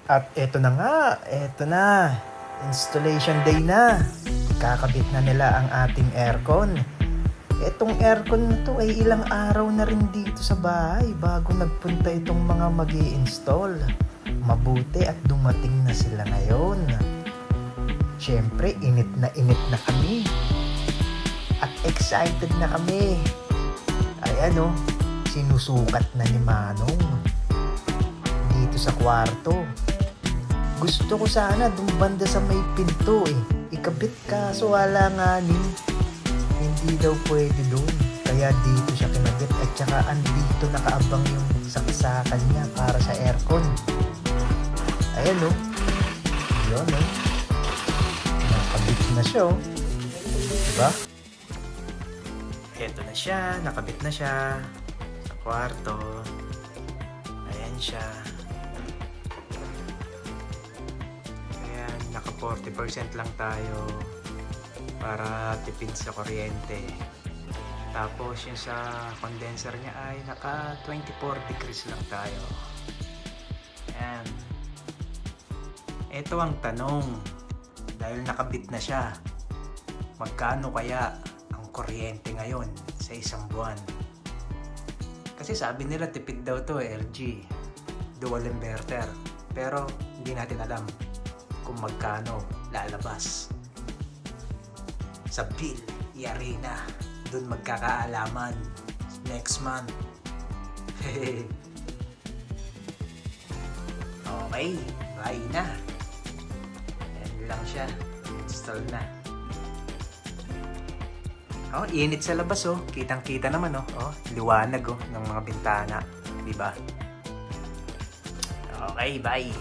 At eto na nga, eto na. Installation day na. Kakabit na nila ang ating aircon. Etong aircon na to ay ilang araw na rin dito sa bahay bago nagpunta itong mga mag-i-install. Mabuti at dumating na sila ngayon. Siyempre, init na kami. At excited na kami. Ayan o, sinusukat na ni Manong dito sa kwarto. Gusto ko sana dun banda sa may pinto ikabit, kaso wala nga hindi daw pwede doon. Kaya dito siya kinabit at saka andito nakaabang yung saksakan niya para sa aircon. Ayan o. Yun o. Nakabit na siya o. Diba? Eto na siya. Nakabit na siya sa kwarto. Ayan siya. Ayan. Naka 40% lang tayo para tipid sa kuryente. Tapos yung sa condenser niya ay naka 24 degrees lang tayo. Ayan. Ito ang tanong, dahil nakabit na siya, magkano kaya ang kuryente ngayon sa isang buwan? Kasi sabi nila tipid daw to LG, dual inverter. Pero hindi natin alam kung magkano lalabas. Sa bill, yari na. Doon magkakaalaman next month. Okay, bye na. Ayan lang siya. Install na. Oh, init sa labas oh. Kitang-kita naman oh. Oh, liwanag oh ng mga bintana, 'di ba? Okay, bye.